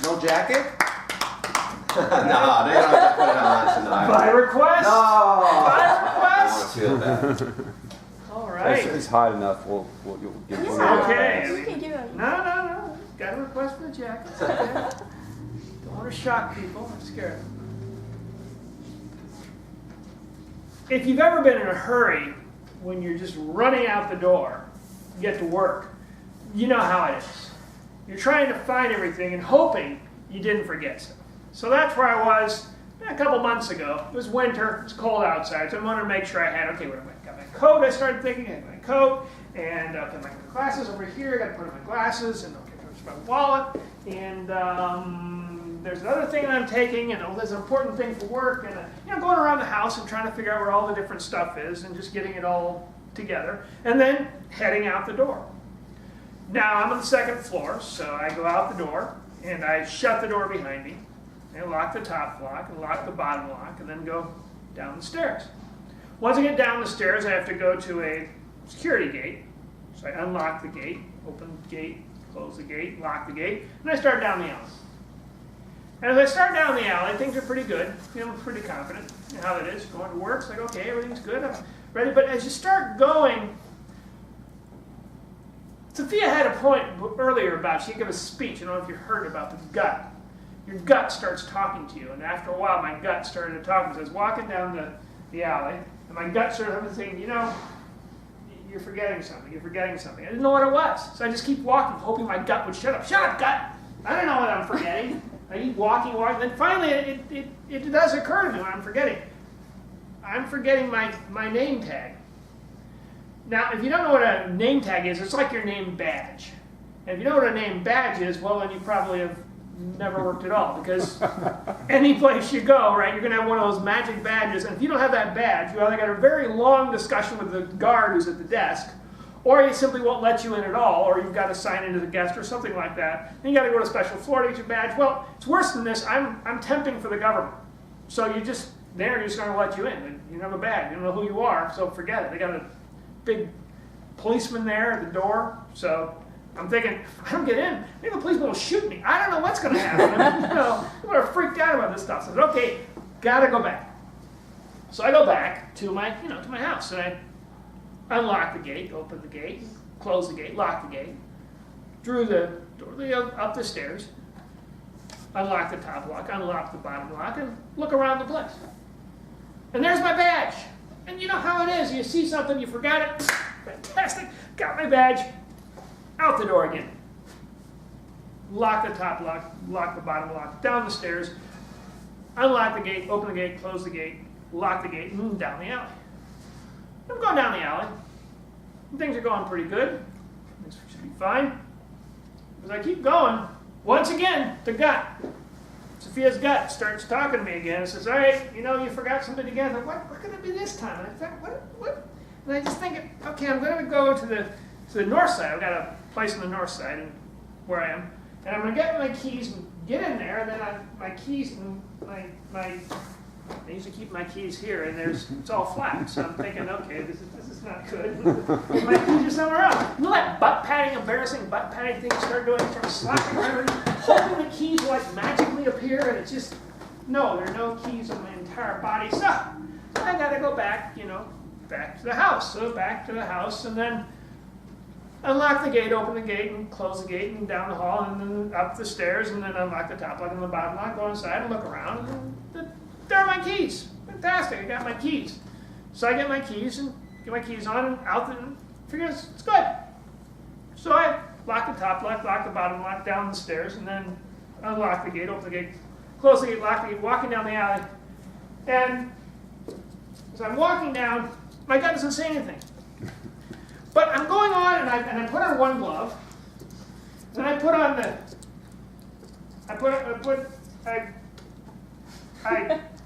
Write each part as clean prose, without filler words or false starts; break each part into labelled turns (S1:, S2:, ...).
S1: No jacket? No, they don't have to put it on tonight.
S2: By request?
S1: No!
S2: By
S1: I
S2: request?
S1: want to feel that.
S2: All right.
S3: It's hot enough. You'll give you
S4: Yeah,
S2: Okay.
S4: you can give it.
S2: No. Got a request for the jacket. It's okay. Don't want to shock people. I'm scared. If you've ever been in a hurry when you're just running out the door to get to work, you know how it is. You're trying to find everything and hoping you didn't forget something. So that's where I was a couple months ago. It was winter, it was cold outside, so I wanted to make sure I had, okay, wait a minute, got my coat, I started thinking, I had my coat, and okay, my glasses over here, I got to put on my glasses, and okay, there's my wallet, and there's another thing that I'm taking, and there's an important thing for work, and going around the house and trying to figure out where all the different stuff is, and just getting it all together, and then heading out the door. Now, I'm on the second floor, so I go out the door, and I shut the door behind me, and lock the top lock, and lock the bottom lock, and then go down the stairs. Once I get down the stairs, I have to go to a security gate. So I unlock the gate, open the gate, close the gate, lock the gate, and I start down the alley. And as I start down the alley, things are pretty good. Feeling pretty confident in how it is. Going to work, it's like, okay, everything's good, I'm ready. But as you start going, Sophia had a point earlier about, she gave a speech, I don't know if you heard about the gut. Your gut starts talking to you, and after a while my gut started to talk. So I was walking down the alley, and my gut started saying, you're forgetting something, you're forgetting something. I didn't know what it was, so I just keep walking, hoping my gut would shut up. Shut up, gut! I don't know what I'm forgetting. I keep walking, then finally it does occur to me what I'm forgetting. I'm forgetting my name tag. Now, if you don't know what a name tag is, it's like your name badge. And if you know what a name badge is, well, then you probably have never worked at all, because any place you go, right, you're going to have one of those magic badges, and if you don't have that badge, you either got a very long discussion with the guard who's at the desk, or he simply won't let you in at all, or you've got to sign into the guest or something like that. Then you got to go to a special floor to get your badge. Well, it's worse than this. I'm temping for the government. So you're just going to let you in. You don't have a badge. You don't know who you are, so forget it. They got a big policeman there at the door, so I'm thinking, if I don't get in, maybe the policeman will shoot me. I don't know what's going to happen. I'm freaked out about this stuff. So I said, okay, got to go back. So I go back to my house, and I unlock the gate, open the gate, close the gate, lock the gate, drew the door up the stairs, unlock the top lock, unlock the bottom lock, and look around the place. And there's my badge. And you know how it is. You see something, you forgot it. Fantastic. Got my badge. Out the door again. Lock the top lock, lock the bottom lock, down the stairs, unlock the gate, open the gate, close the gate, lock the gate, and down the alley. I'm going down the alley. Things are going pretty good. Things should be fine. As I keep going, once again, the gut. Sophia's gut starts talking to me again and says, all right, you forgot something again. I'm like, what could it be this time? And I thought, what? And I just think, okay, I'm going to go to the north side. I've got a place on the north side where I am. And I'm going to get my keys and get in there. And then my keys and my I usually keep my keys here, and it's all flat. So I'm thinking, okay, this is not good. My keys are somewhere else. You know that embarrassing butt patting thing you start doing? You start slapping around, hoping the keys will magically appear, and it's just, no, there are no keys on my entire body. So I got to go back, back to the house. So back to the house, and then unlock the gate, open the gate, and close the gate, and down the hall, and then up the stairs, and then unlock the top lock and the bottom lock, go inside and look around, and there are my keys. Fantastic, I got my keys. So I get my keys and get my keys on and out and figure it's good. So I lock the top lock, lock the bottom lock, down the stairs, and then unlock the gate, open the gate, close the gate, lock the gate, walking down the alley. And as I'm walking down, my gut doesn't say anything. But I'm going on, and I put on one glove, and I put on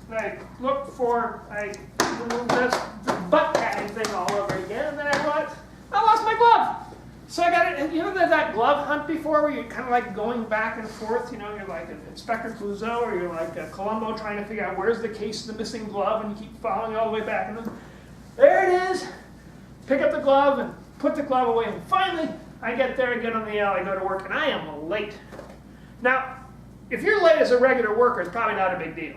S2: I look for this butt patting thing all over again, and then I lost my glove. So I got it, and that glove hunt before where you're kind of like going back and forth, you're like an Inspector Clouseau, or you're like a Columbo trying to figure out where's the case of the missing glove, and you keep following all the way back, and then there it is. Pick up the glove and put the glove away, and finally I get there, I get on the alley, I go to work, and I am late. Now, if you're late as a regular worker, it's probably not a big deal.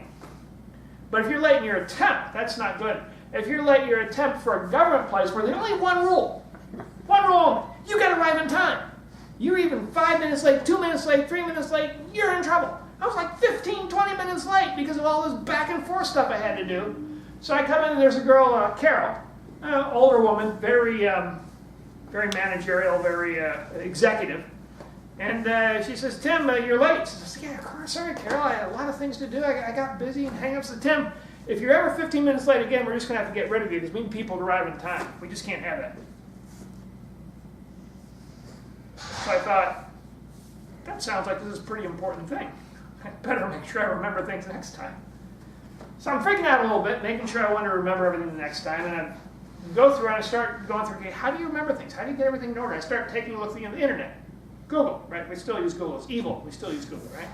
S2: But if you're late in your attempt, that's not good. If you're late in your attempt for a government place where there's only one rule, you got to arrive on time. You're even 5 minutes late, 2 minutes late, 3 minutes late, you're in trouble. I was like 15, 20 minutes late because of all this back and forth stuff I had to do. So I come in and there's a girl, Carol, older woman, very managerial, very executive. And she says, Tim, you're late. I says, yeah, sorry, Carol, I had a lot of things to do. I got busy and hang-ups. So, Tim, if you're ever 15 minutes late again, we're just going to have to get rid of you because we need people to arrive in time. We just can't have that. So I thought, that sounds like this is a pretty important thing. I better make sure I remember things next time. So I'm freaking out a little bit, making sure I want to remember everything the next time. And I go through and I start going through, okay, how do you remember things? How do you get everything in order? I start taking a look at the internet. Google, right? We still use Google. It's evil. We still use Google, right?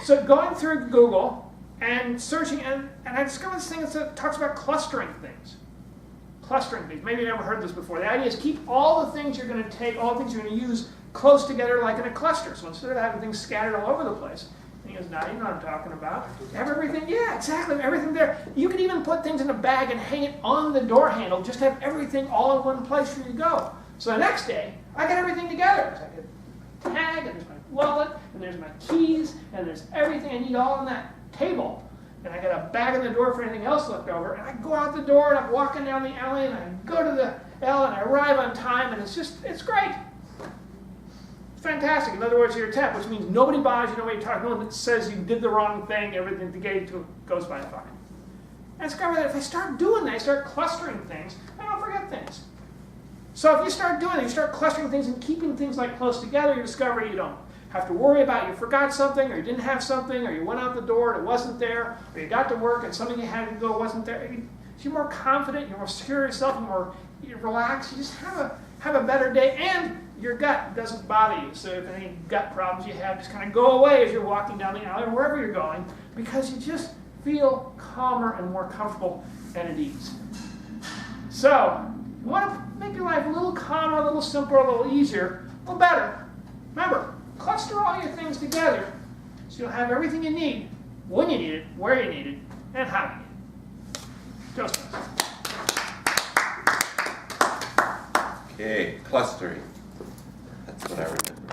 S2: So going through Google and searching, and I discovered this thing that talks about clustering things. Clustering things. Maybe you never heard this before. The idea is keep all the things you're going to take, all the things you're going to use close together like in a cluster. So instead of having things scattered all over the place, and he goes, now you know what I'm talking about. Have everything, yeah, exactly, everything there. You can even put things in a bag and hang it on the door handle, just have everything all in one place for you to go. So the next day, I got everything together. So I get a tag, and there's my wallet, and there's my keys, and there's everything I need all on that table. And I got a bag on the door for anything else left over. And I go out the door, and I'm walking down the alley, and I go to the L, and I arrive on time, and it's great. It's fantastic. In other words, you're a temp, which means nobody bothers you, nobody talks, no one says you did the wrong thing, everything the gate goes by fine. I discovered that if I start doing that, I start clustering things, I don't forget things. So if you start doing it, you start clustering things and keeping things like close together, you discover you don't have to worry about you forgot something, or you didn't have something, or you went out the door and it wasn't there, or you got to work and something you had to go wasn't there. You're more confident, you're more secure of yourself, you're relaxed, you just have a better day, and your gut doesn't bother you. So if any gut problems you have just kind of go away as you're walking down the alley or wherever you're going, because you just feel calmer and more comfortable and at ease. So, you want to make your life a little calmer, a little simpler, a little easier, a little better. Remember, cluster all your things together so you'll have everything you need, when you need it, where you need it, and how you need it. Joseph.
S1: Okay, clustering. That's what I remember.